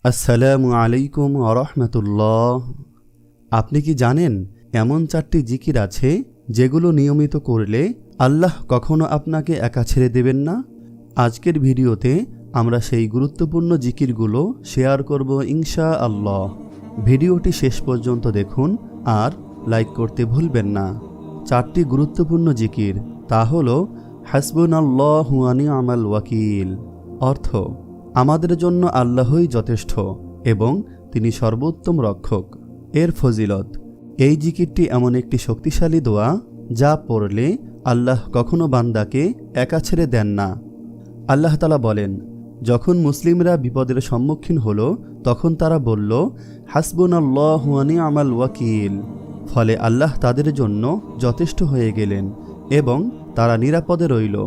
আসসালামু আলাইকুম ওয়া রাহমাতুল্লাহ। আপনি কি জানেন এমন 4টি জিকির আছে যেগুলো নিয়মিত করলে আল্লাহ কখনো আপনাকে একা ছেড়ে দেবেন না? আজকের ভিডিওতে আমরা সেই গুরুত্বপূর্ণ জিকিরগুলো শেয়ার করব ইনশাআল্লাহ। ভিডিওটি শেষ পর্যন্ত দেখুন আর লাইক করতে ভুলবেন না। 4টি গুরুত্বপূর্ণ জিকির, তা হলো হাসবুনাল্লাহু ওয়া নি'মাল ওয়াকিল, অর্থ আমাদের জন্য আল্লাহই যথেষ্ট এবং তিনি সর্বোত্তম রক্ষক। এর ফজিলত, এই জিকিরটি এমন একটি শক্তিশালী দোয়া যা পড়লে আল্লাহ কখনো বান্দাকে একা ছেড়ে দেন না। আল্লাহ তাআলা বলেন, যখন মুসলিমরা বিপদের সম্মুখীন হলো তখন তারা বলল, হাসবুনাল্লাহু ওয়া নি'মাল ওয়াকিল। ফলে আল্লাহ তাদের জন্য যথেষ্ট হয়ে গেলেন এবং তারা নিরাপদে রইল।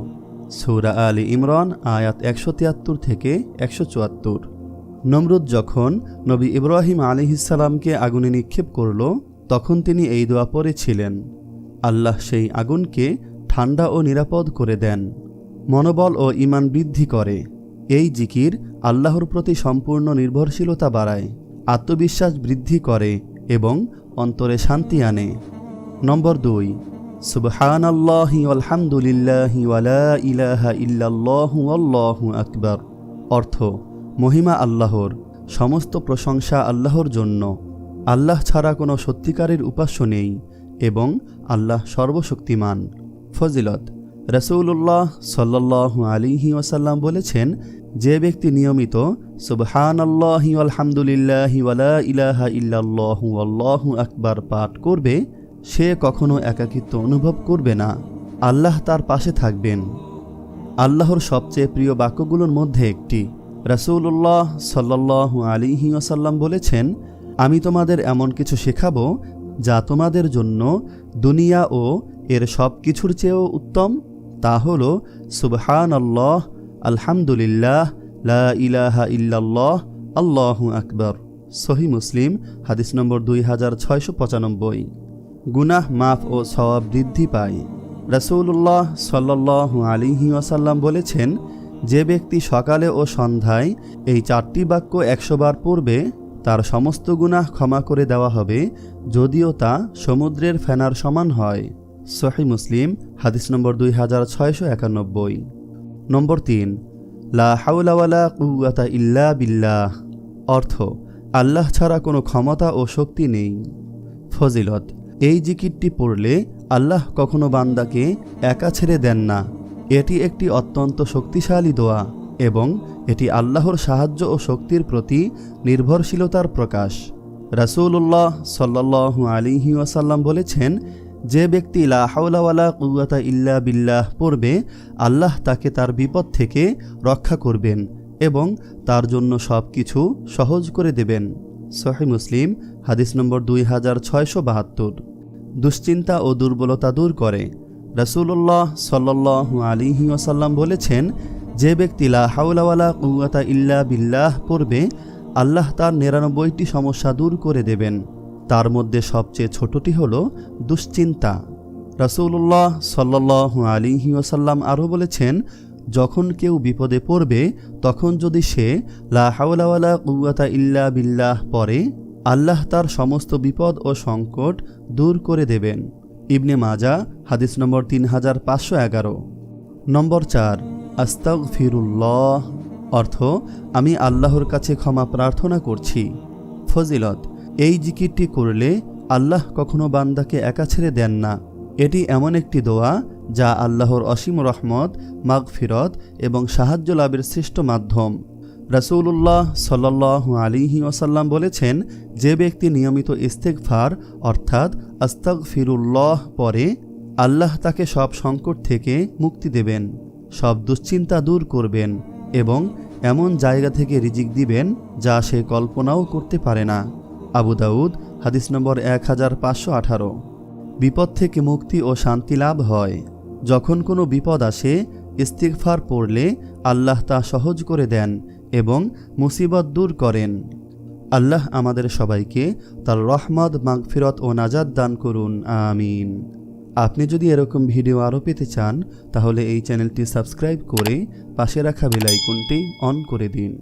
সূরা আলী ইমরান আয়াত 173 থেকে 174। নমরুদ যখন নবী ইব্রাহিম আলাইহিসসালামকে আগুনে নিক্ষেপ করল তখন তিনি এই দোয়া পড়েছিলেন। আল্লাহ সেই আগুনকে ঠান্ডা ও নিরাপদ করে দেন, মনোবল ও ঈমান বৃদ্ধি করে। এই জিকির আল্লাহর প্রতি সম্পূর্ণ নির্ভরশীলতা বাড়ায়, আত্মবিশ্বাস বৃদ্ধি করে এবং অন্তরে শান্তি আনে। নম্বর 2, সুবহানাল্লাহি ওয়ালহামদুলিল্লাহি ওয়া লা ইলাহা ইল্লাল্লাহু আল্লাহু আকবার, অর্থ মহিমা আল্লাহর, সমস্ত প্রশংসা আল্লাহর জন্য। আল্লাহ ছাড়া কোনো সত্যিকারের উপাস্য নেই এবং আল্লাহ সর্বশক্তিমান। ফজিলত, রাসূলুল্লাহ সাল্লাল্লাহু আলাইহি ওয়াসাল্লাম বলেছেন, যে ব্যক্তি নিয়মিত সুবহানাল্লাহি ওয়ালহামদুলিল্লাহি ওয়া লা ইলাহা ইল্লাল্লাহু আল্লাহু আকবার পাঠ করবে সে কখনো একাকিত্ব অনুভব করবে না, আল্লাহ তার পাশে থাকবেন। আল্লাহর সবচেয়ে প্রিয় বাক্যগুলোর মধ্যে একটি। রাসূলুল্লাহ সাল্লাল্লাহু আলাইহি ওয়াসাল্লাম বলেছেন, আমি তোমাদের এমন কিছু শেখাবো যা তোমাদের জন্য দুনিয়া ও এর সব কিছুর চেয়েও উত্তম। তা হলো সুবহানাল্লাহ, আলহামদুলিল্লাহ, লা ইলাহা ইল্লাল্লাহ, আল্লাহু আকবার। সহিহ মুসলিম হাদিস নম্বর 2695। গুনাহ মাফ ও সওয়াব বৃদ্ধি পায়। রাসূলুল্লাহ সাল্লাল্লাহু আলাইহি ওয়াসাল্লাম বলেছেন, যে ব্যক্তি সকালে ও সন্ধ্যায় এই 4টি বাক্য 100 বার পড়বে তার সমস্ত গুনাহ ক্ষমা করে দেওয়া হবে, যদিও তা সমুদ্রের ফেনার সমান হয়। সহিহ মুসলিম হাদিস নম্বর 2691। নম্বর 3, লা হাওলা ওয়ালা কুওয়াতা ইল্লা বিল্লাহ, অর্থ আল্লাহ ছাড়া কোনো ক্ষমতা ও শক্তি নেই। ফজিলত, এই জিকিরটি পড়লে আল্লাহ কখনো বান্দাকে একা ছেড়ে দেন না। এটি একটি অত্যন্ত শক্তিশালী দোয়া এবং এটি আল্লাহর সাহায্য ও শক্তির প্রতি নির্ভরশীলতার প্রকাশ। রাসূলুল্লাহ সাল্লাল্লাহু আলাইহি ওয়াসাল্লাম বলেছেন, যে ব্যক্তি লা হাওলা ওয়ালা কুওয়াতা ইল্লা বিল্লাহ পড়বে আল্লাহ তাকে তার বিপদ থেকে রক্ষা করবেন এবং তার জন্য সব কিছু সহজ করে দেবেন। সহিহ মুসলিম হাদিস নম্বর 2672। দুশ্চিন্তা ও দুর্বলতা দূর করে। রাসূলুল্লাহ সাল্লাল্লাহু আলাইহি ওয়াসাল্লাম বলেছেন, যে ব্যক্তি লা হাওলা ওয়ালা কুওয়াতা ইল্লা বিল্লাহ পড়বে আল্লাহ তার 99টি সমস্যা দূর করে দেবেন। তার মধ্যে সবচেয়ে ছোটটি হলো দুশ্চিন্তা। রাসূলুল্লাহ সাল্লাল্লাহু আলাইহি ওয়াসাল্লাম আরও বলেছেন, যখন কেউ বিপদে পড়বে তখন যদি সে লা হাওলা ওয়ালা কুওয়াতা ইল্লা বিল্লাহ পড়ে আল্লাহ তার সমস্ত বিপদ ও সংকট দূর করে দেবেন। ইবনে মাজাহ হাদিস নম্বর 3511। নম্বর 4, আস্তাগফিরুল্লাহ, অর্থ আমি আল্লাহর কাছে ক্ষমা প্রার্থনা করছি। ফজিলত, এই জিকিরটি করলে আল্লাহ কখনো বান্দাকে একা ছেড়ে দেন না। এটি এমন একটি দোয়া যা আল্লাহর অসীম রহমত, মাগফিরত এবং সাহায্য লাভের শ্রেষ্ঠ মাধ্যম। রাসূলুল্লাহ সাল্লাল্লাহু আলাইহি ওয়াসাল্লাম বলেছেন, যে ব্যক্তি নিয়মিত ইস্তেগফার অর্থাৎ আস্তাগফিরুল্লাহ পড়ে আল্লাহ তাকে সব সংকট থেকে মুক্তি দেবেন, সব দুশ্চিন্তা দূর করবেন এবং এমন জায়গা থেকে রিজিক দিবেন যা সে কল্পনাও করতে পারে না। আবু দাউদ হাদিস নম্বর 1518। বিপদ থেকে মুক্তি ও শান্তি লাভ হয়। যখন কোনো বিপদ আসে ইস্তিগফার পড়লে আল্লাহ তা সহজ করে দেন এবং মুসিবত দূর করেন। আল্লাহ আমাদের সবাইকে তার রহমত, মাগফিরত ও নাজাত দান করুন, আমিন। আপনি যদি এরকম ভিডিও আরও পেতে চান তাহলে এই চ্যানেলটি সাবস্ক্রাইব করে পাশে রাখা বেল আইকনটি অন করে দিন।